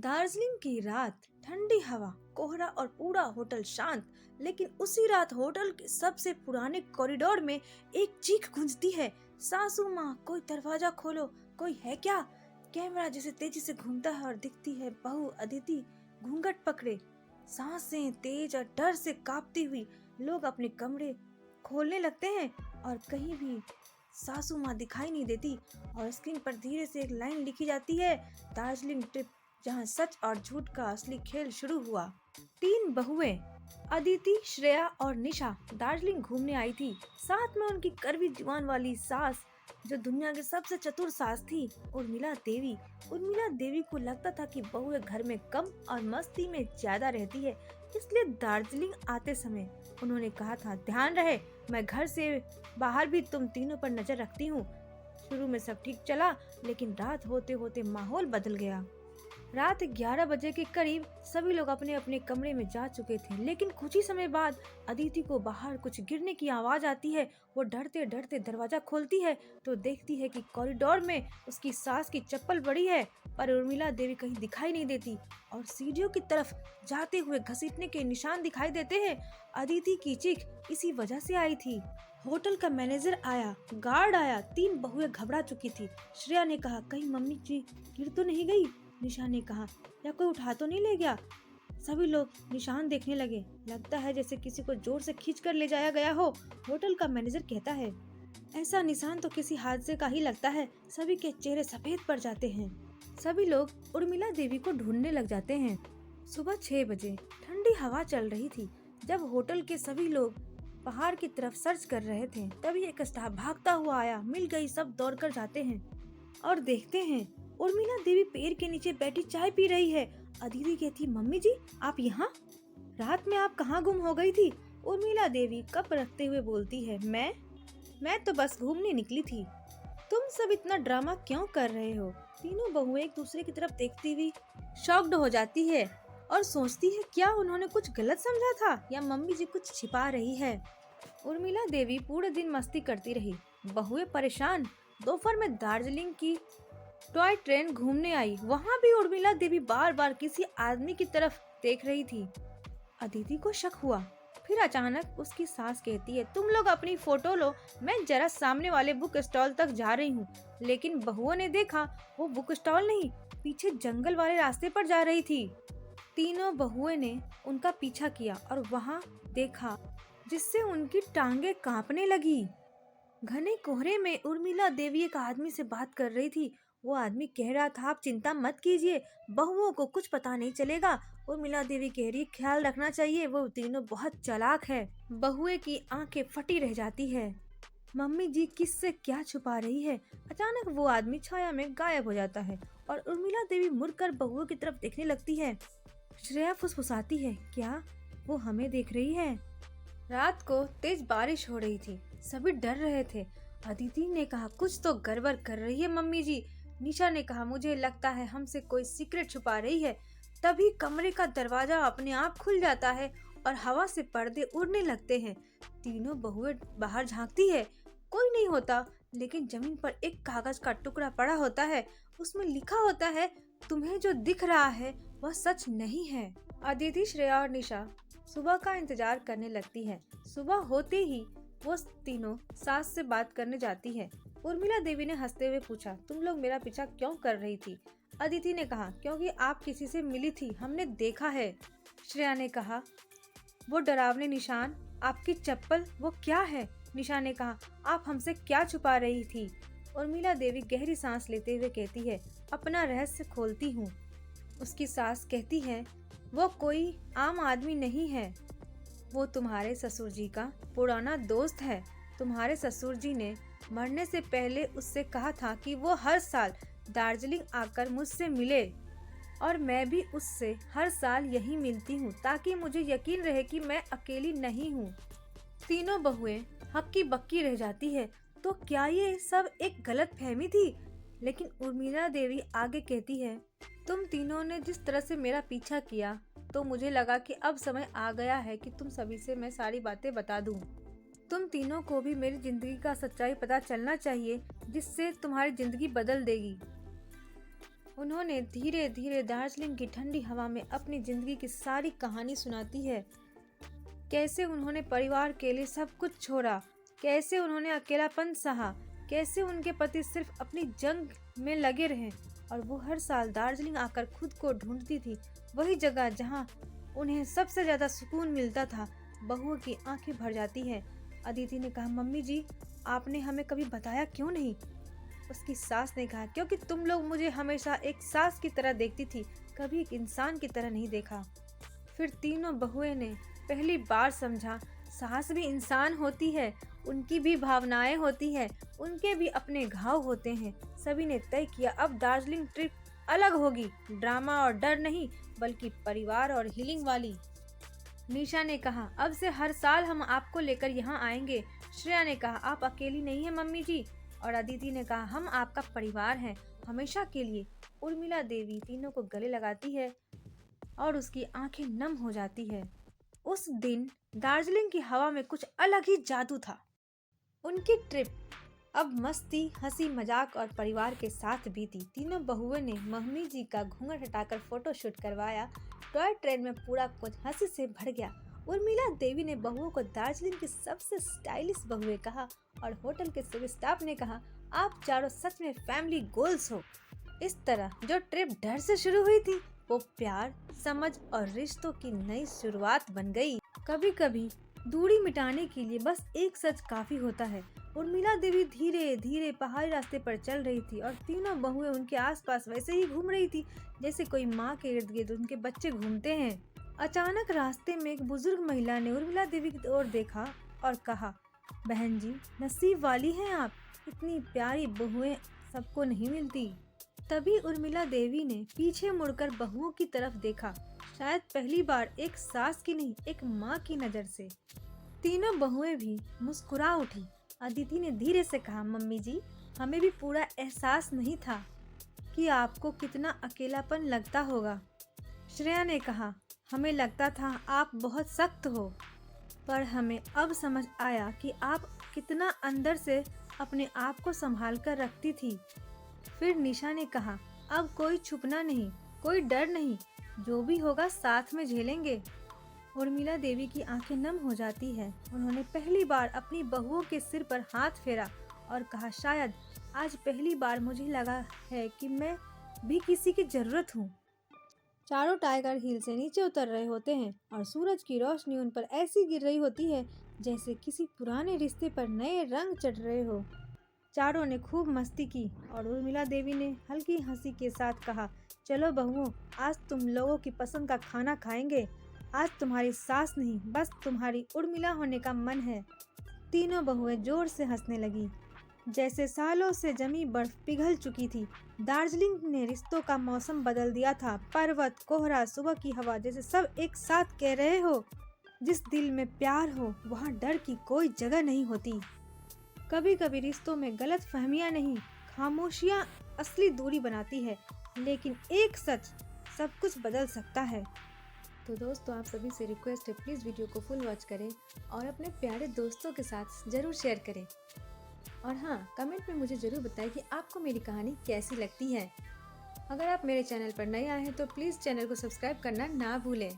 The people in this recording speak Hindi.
दार्जिलिंग की रात, ठंडी हवा, कोहरा और पूरा होटल शांत। लेकिन उसी रात होटल के सबसे पुराने कॉरिडोर में एक चीख गूंजती है। सासू माँ, कोई दरवाजा खोलो, कोई है क्या? कैमरा जैसे तेजी से घूमता है और दिखती है बहू अदिति घूंघट पकड़े, सांसें तेज और डर से कांपती हुई। लोग अपने कमरे खोलने लगते हैं और कहीं भी सासू माँ दिखाई नहीं देती और स्क्रीन पर धीरे से एक लाइन लिखी जाती है, दार्जिलिंग ट्रिप, जहाँ सच और झूठ का असली खेल शुरू हुआ। तीन बहुएं अदिति, श्रेया और निशा दार्जिलिंग घूमने आई थी। साथ में उनकी कड़वी जुबान वाली सास, जो दुनिया की सबसे चतुर सास थी, उर्मिला देवी। उर्मिला देवी को लगता था कि बहुएं घर में कम और मस्ती में ज्यादा रहती है, इसलिए दार्जिलिंग आते समय उन्होंने कहा था, ध्यान रहे, मैं घर से बाहर भी तुम तीनों पर नजर रखती हूँ। शुरू में सब ठीक चला, लेकिन रात होते होते माहौल बदल गया। रात 11 बजे के करीब सभी लोग अपने अपने कमरे में जा चुके थे, लेकिन कुछ ही समय बाद अदिति को बाहर कुछ गिरने की आवाज आती है। वो डरते डरते दरवाजा खोलती है तो देखती है कि कॉरिडोर में उसकी सास की चप्पल पड़ी है, पर उर्मिला देवी कहीं दिखाई नहीं देती और सीढ़ियों की तरफ जाते हुए घसीटने के निशान दिखाई देते हैं। अदिति की चीख इसी वजह से आई थी। होटल का मैनेजर आया, गार्ड आया, तीन बहुएं घबरा चुकी थी। श्रेया ने कहा, कहीं मम्मी जी गिर तो नहीं गई? निशा ने कहा, या कोई उठा तो नहीं ले गया? सभी लोग निशान देखने लगे। लगता है जैसे किसी को जोर से खींच कर ले जाया गया हो। होटल का मैनेजर कहता है, ऐसा निशान तो किसी हादसे का ही लगता है। सभी के चेहरे सफेद पड़ जाते हैं। सभी लोग उर्मिला देवी को ढूंढने लग जाते हैं। सुबह 6 बजे ठंडी हवा चल रही थी। जब होटल के सभी लोग पहाड़ की तरफ सर्च कर रहे थे, तभी एक स्टाफ भागता हुआ आया। मिल गई, सब दौड़कर जाते हैं और देखते हैं उर्मिला देवी पेड़ के नीचे बैठी चाय पी रही है। अदिति कहती, मम्मी जी आप यहाँ? रात में आप कहाँ गुम हो गई थी? उर्मिला देवी कप रखते हुए बोलती है, मैं तो बस घूमने निकली थी। तुम सब इतना ड्रामा क्यों कर रहे हो? तीनों बहुएं एक दूसरे की तरफ देखती हुई शॉक्ड हो जाती है और सोचती है, क्या उन्होंने कुछ गलत समझा था या मम्मी जी कुछ छिपा रही है। उर्मिला देवी पूरे दिन मस्ती करती रही। बहुएं परेशान। दोपहर में दार्जिलिंग की टॉय ट्रेन घूमने आई। वहाँ भी उर्मिला देवी बार बार किसी आदमी की तरफ देख रही थी। अदिति को शक हुआ। फिर अचानक उसकी सास कहती है, तुम लोग अपनी फोटो लो, मैं जरा सामने वाले बुक स्टॉल तक जा रही हूँ। लेकिन बहुओं ने देखा, वो बुक स्टॉल नहीं, पीछे जंगल वाले रास्ते पर जा रही थी। तीनों बहुओं ने उनका पीछा किया और वहाँ देखा, जिससे उनकी टांगे कांपने लगी। घने कोहरे में उर्मिला देवी एक आदमी से बात कर रही थी। वो आदमी कह रहा था, आप चिंता मत कीजिए, बहुओं को कुछ पता नहीं चलेगा। उर्मिला देवी कह रही, ख्याल रखना चाहिए, वो तीनों बहुत चालाक है। बहुए की आंखें फटी रह जाती है। मम्मी जी किससे क्या छुपा रही है? अचानक वो आदमी छाया में गायब हो जाता है और उर्मिला देवी मुड़कर बहुओं की तरफ देखने लगती है। श्रेया फुसफुसाती है, क्या वो हमें देख रही है? रात को तेज बारिश हो रही थी। सभी डर रहे थे। अदिति ने कहा, कुछ तो गड़बड़ कर रही है मम्मी जी। निशा ने कहा, मुझे लगता है हमसे कोई सीक्रेट छुपा रही है। तभी कमरे का दरवाजा अपने आप खुल जाता है और हवा से पर्दे उड़ने लगते हैं। तीनों बहुएं बाहर झांकती है। कोई नहीं होता, लेकिन जमीन पर एक कागज का टुकड़ा पड़ा होता है। उसमें लिखा होता है, तुम्हें जो दिख रहा है वह सच नहीं है। अदिति, श्रेया और निशा सुबह का इंतजार करने लगती है। सुबह होते ही वो तीनों सास से बात करने जाती है। उर्मिला देवी ने हंसते हुए पूछा, तुम लोग मेरा पीछा क्यों कर रही थी? अदिति ने कहा, क्योंकि आप किसी से मिली थी, हमने देखा है। श्रेया ने कहा, वो डरावने निशान, आपकी चप्पल, वो क्या है? निशा ने कहा, आप हमसे क्या छुपा रही थी? उर्मिला देवी गहरी सांस लेते हुए कहती है, अपना रहस्य खोलती हूँ। उसकी सास कहती है, वो कोई आम आदमी नहीं है, वो तुम्हारे ससुर जी का पुराना दोस्त है। तुम्हारे ससुर जी ने मरने से पहले उससे कहा था कि वो हर साल दार्जिलिंग आकर मुझसे मिले और मैं भी उससे हर साल यही मिलती हूँ, ताकि मुझे यकीन रहे कि मैं अकेली नहीं हूँ। तीनों बहुएं हक्की बक्की रह जाती है। तो क्या ये सब एक गलत फहमी थी? लेकिन उर्मिला देवी आगे कहती है, तुम तीनों ने जिस तरह से मेरा पीछा किया, तो मुझे लगा कि अब समय आ गया है कि तुम सभी से मैं सारी बातें बता दूं। तुम तीनों को भी मेरी जिंदगी का सच्चाई पता चलना चाहिए, जिससे तुम्हारी जिंदगी बदल देगी। उन्होंने धीरे धीरे दार्जिलिंग की ठंडी हवा में अपनी जिंदगी की सारी कहानी सुनाती है। कैसे उन्होंने परिवार के लिए सब कुछ छोड़ा, कैसे उन्होंने अकेलापन सहा, कैसे उनके पति सिर्फ अपनी जंग में लगे रहे और वो हर साल दार्जिलिंग आकर खुद को ढूंढती थी, वही जगह जहां उन्हें सबसे ज्यादा सुकून मिलता था। बहुओं की आंखें भर जाती है। अदिति ने कहा, मम्मी जी, आपने हमें कभी बताया क्यों नहीं? उसकी सास ने कहा, क्योंकि तुम लोग मुझे हमेशा एक सास की तरह देखती थी, कभी एक इंसान की तरह नहीं देखा। फिर तीनों बहुएं ने पहली बार समझा, सास भी इंसान होती है, उनकी भी भावनाएं होती है, उनके भी अपने घाव होते हैं। सभी ने तय किया अब दार्जिलिंग ट्रिप अलग होगी, ड्रामा और डर नहीं बल्कि परिवार और हीलिंग वाली। निशा ने कहा, अब से हर साल हम आपको लेकर यहाँ आएंगे। श्रेया ने कहा, आप अकेली नहीं है मम्मी जी। और अदिति ने कहा, हम आपका परिवार हैं हमेशा के लिए। उर्मिला देवी तीनों को गले लगाती है और उसकी आंखें नम हो जाती है। उस दिन दार्जिलिंग की हवा में कुछ अलग ही जादू था। उनकी ट्रिप अब मस्ती, हंसी मजाक और परिवार के साथ बीती। तीनों बहुओं ने मम्मी जी का घूंघट हटाकर फोटो शूट करवाया। टॉय ट्रेन में पूरा कुछ हंसी से भर गया। उर्मिला देवी ने बहुओं को दार्जिलिंग की सबसे स्टाइलिश बहुएं कहा और होटल के सभी स्टाफ ने कहा, आप चारों सच में फैमिली गोल्स हो। इस तरह जो ट्रिप डर से शुरू हुई थी वो प्यार, समझ और रिश्तों की नई शुरुआत बन गई। कभी कभी दूरी मिटाने के लिए बस एक सच काफी होता है। उर्मिला देवी धीरे धीरे पहाड़ी रास्ते पर चल रही थी और तीनों बहुएं उनके आसपास वैसे ही घूम रही थी जैसे कोई माँ के इर्द गिर्द उनके बच्चे घूमते हैं। अचानक रास्ते में एक बुजुर्ग महिला ने उर्मिला देवी की ओर देखा और कहा, बहन जी, नसीब वाली हैं आप, इतनी प्यारी बहुएं सबको नहीं मिलती। तभी उर्मिला देवी ने पीछे मुड़कर बहुओं की तरफ देखा, शायद पहली बार एक सास की नहीं, एक माँ की नजर से। तीनों बहुएं भी मुस्कुरा उठी। अदिति ने धीरे से कहा, मम्मी जी, हमें भी पूरा एहसास नहीं था कि आपको कितना अकेलापन लगता होगा। श्रेया ने कहा, हमें लगता था आप बहुत सख्त हो, पर हमें अब समझ आया कि आप कितना अंदर से अपने आप को संभाल कर रखती थी। फिर निशा ने कहा, अब कोई छुपना नहीं, कोई डर नहीं, जो भी होगा साथ में झेलेंगे। उर्मिला देवी की आंखें नम हो जाती है। उन्होंने पहली बार अपनी बहुओं के सिर पर हाथ फेरा और कहा, शायद आज पहली बार मुझे लगा है कि मैं भी किसी की जरूरत हूँ। चारों टाइगर हिल से नीचे उतर रहे होते हैं और सूरज की रोशनी उन पर ऐसी गिर रही होती है जैसे किसी पुराने रिश्ते पर नए रंग चढ़ रहे हो। चारों ने खूब मस्ती की और उर्मिला देवी ने हल्की हंसी के साथ कहा, चलो बहुओं, आज तुम लोगों की पसंद का खाना खाएंगे। आज तुम्हारी सास नहीं, बस तुम्हारी उर्मिला होने का मन है। तीनों बहुएं जोर से हंसने लगी, जैसे सालों से जमी बर्फ पिघल चुकी थी। दार्जिलिंग ने रिश्तों का मौसम बदल दिया था। पर्वत, कोहरा, सुबह की हवा, जैसे सब एक साथ कह रहे हो, जिस दिल में प्यार हो वहाँ डर की कोई जगह नहीं होती। कभी कभी रिश्तों में गलत फहमियाँ नहीं, खामोशियाँ असली दूरी बनाती है, लेकिन एक सच सब कुछ बदल सकता है। तो दोस्तों, आप सभी से रिक्वेस्ट है, प्लीज़ वीडियो को फुल वॉच करें और अपने प्यारे दोस्तों के साथ ज़रूर शेयर करें। और हाँ, कमेंट में मुझे ज़रूर बताएं कि आपको मेरी कहानी कैसी लगती है। अगर आप मेरे चैनल पर नए आए हैं तो प्लीज़ चैनल को सब्सक्राइब करना ना भूलें।